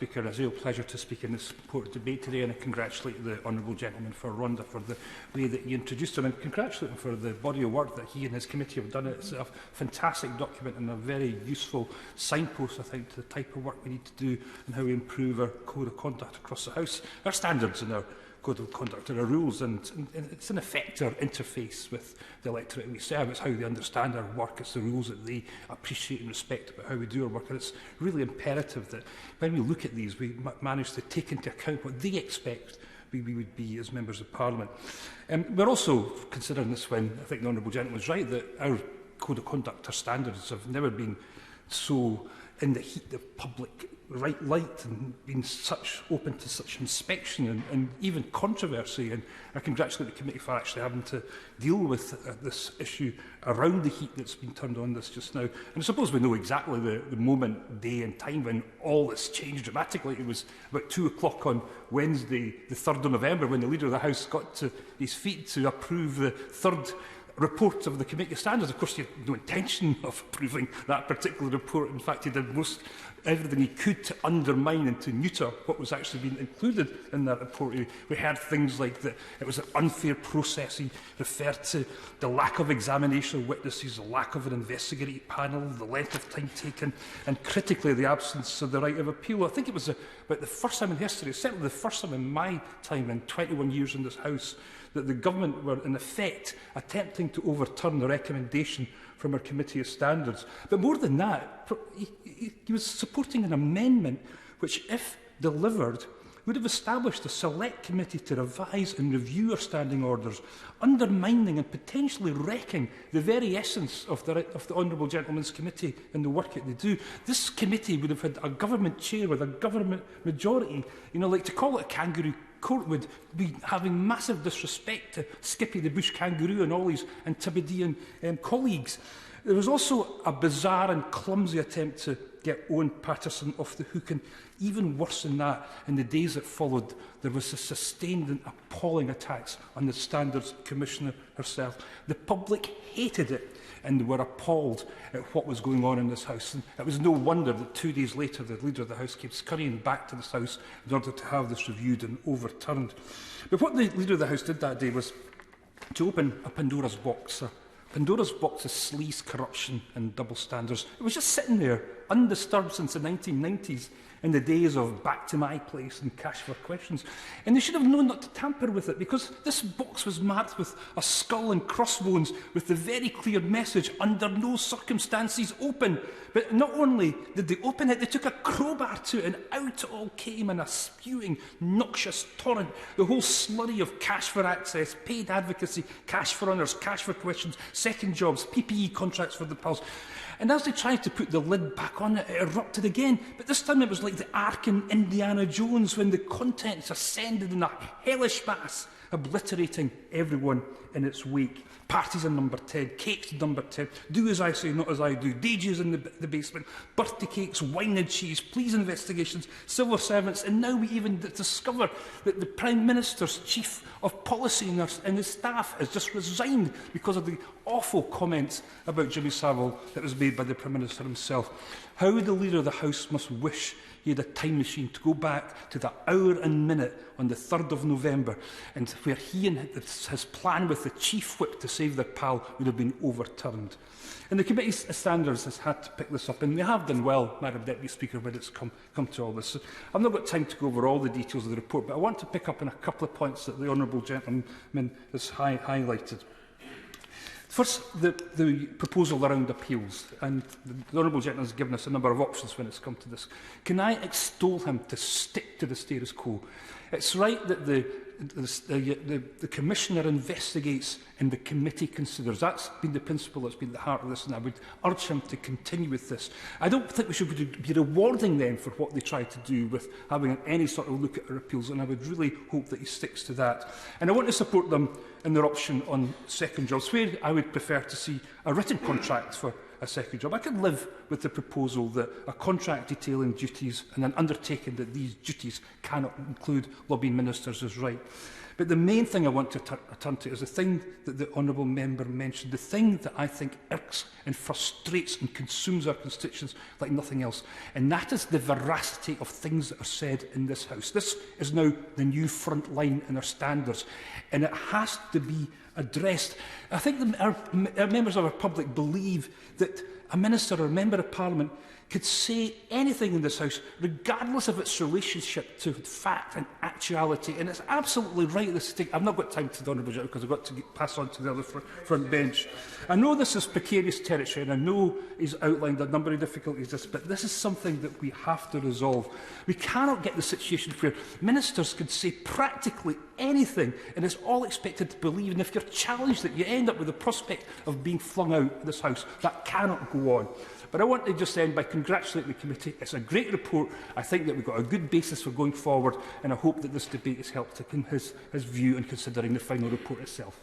Speaker. It's a real pleasure to speak in this important debate today, and I congratulate the honourable gentleman for Rhondda for the way that he introduced him, and congratulate him for the body of work that he and his committee have done. It's a fantastic document and a very useful signpost, I think, to the type of work we need to do and how we improve our code of conduct across the House, our standards and our code of conduct and our rules, and it's in effect our interface with the electorate we serve. It's how they understand our work, it's the rules that they appreciate and respect about how we do our work, and it's really imperative that when we look at these we manage to take into account what they expect we would be as members of Parliament. We're also considering this when I think the honourable gentleman was right that our code of conduct, our standards have never been so in the heat of public light and been such open to such inspection and even controversy. And I congratulate the committee for actually having to deal with this issue around the heat that's been turned on this just now. And I suppose we know exactly the moment, day and time when all this changed dramatically. It was about 2 o'clock on Wednesday, the 3rd of November, when the Leader of the House got to his feet to approve the third report of the Committee of Standards. Of course, he had no intention of approving that particular report. In fact, he did everything he could to undermine and to neuter what was actually being included in that report. We heard things like that it was an unfair process. He referred to the lack of examination of witnesses, the lack of an investigative panel, the length of time taken, and critically the absence of the right of appeal. I think it was about the first time in history, certainly the first time in my time in 21 years in this House, that the government were in effect attempting to overturn the recommendation from our Committee of Standards. But more than that, he was supporting an amendment which, if delivered, would have established a select committee to revise and review our standing orders, undermining and potentially wrecking the very essence of the Honourable Gentleman's Committee and the work that they do. This committee would have had a government chair with a government majority. You know, like to call it a kangaroo court would be having massive disrespect to Skippy the bush kangaroo and all his Antipodean colleagues. There was also a bizarre and clumsy attempt to get Owen Paterson off the hook, and even worse than that, in the days that followed, there was a sustained and appalling attacks on the Standards Commissioner herself. The public hated it and were appalled at what was going on in this House. And it was no wonder that 2 days later the Leader of the House came scurrying back to this House in order to have this reviewed and overturned. But what the Leader of the House did that day was to open a Pandora's box, Pandora's box of sleaze, corruption and double standards. It was just sitting there, undisturbed since the 1990s, in the days of Back to My Place and Cash for Questions. And they should have known not to tamper with it, because this box was marked with a skull and crossbones with the very clear message, under no circumstances open. But not only did they open it, they took a crowbar to it, and out it all came in a spewing, noxious torrent. The whole slurry of cash for access, paid advocacy, cash for honours, cash for questions, second jobs, PPE contracts for the pulse. And as they tried to put the lid back on it, it erupted again. But this time it was like the Ark in Indiana Jones, when the contents ascended in a hellish mass, obliterating everyone in its wake. Parties in number 10, cakes in number 10, do as I say, not as I do, DJs in the basement, birthday cakes, wine and cheese, please investigations, civil servants, and now we even discover that the Prime Minister's Chief of Policy and his staff has just resigned because of the awful comments about Jimmy Savile that was made by the Prime Minister himself. How the Leader of the House must wish he had a time machine to go back to the hour and minute on the 3rd of November, and where he and his plan with the Chief Whip to save their pal would have been overturned. And the Committee's Standards has had to pick this up, and they have done well, Madam Deputy Speaker, when it's come to all this. So I've not got time to go over all the details of the report, but I want to pick up on a couple of points that the Honourable Gentleman has highlighted. First, the proposal around appeals, and the Honourable Gentleman has given us a number of options when it's come to this. Can I extol him to stick to the status quo? It's right that the Commissioner investigates and the committee considers. That's been the principle that's been at the heart of this, and I would urge him to continue with this. I don't think we should be rewarding them for what they try to do with having any sort of look at our appeals, and I would really hope that he sticks to that. And I want to support them in their option on second jobs, where I would prefer to see a written contract for a second job. I could live with the proposal that a contract detailing duties and an undertaking that these duties cannot include lobbying ministers is right. But the main thing I want to turn to is the thing that the honourable member mentioned, the thing that I think irks and frustrates and consumes our constituents like nothing else, and that is the veracity of things that are said in this House. This is now the new front line in our standards, and it has to be addressed. I think our members of our public believe that a minister or a member of Parliament could say anything in this House, regardless of its relationship to fact and actuality. And it's absolutely right at this stage. I've not got time to the Honourable Gentleman because I've got to pass on to the other front bench. I know this is precarious territory, and I know he's outlined a number of difficulties, but this is something that we have to resolve. We cannot get the situation where ministers can say practically anything, and it's all expected to believe. And if you're challenged, that you end up with the prospect of being flung out of this House. That cannot go on. But I want to just end by congratulating the committee. It's a great report. I think that we've got a good basis for going forward, and I hope that this debate has helped his view in considering the final report itself.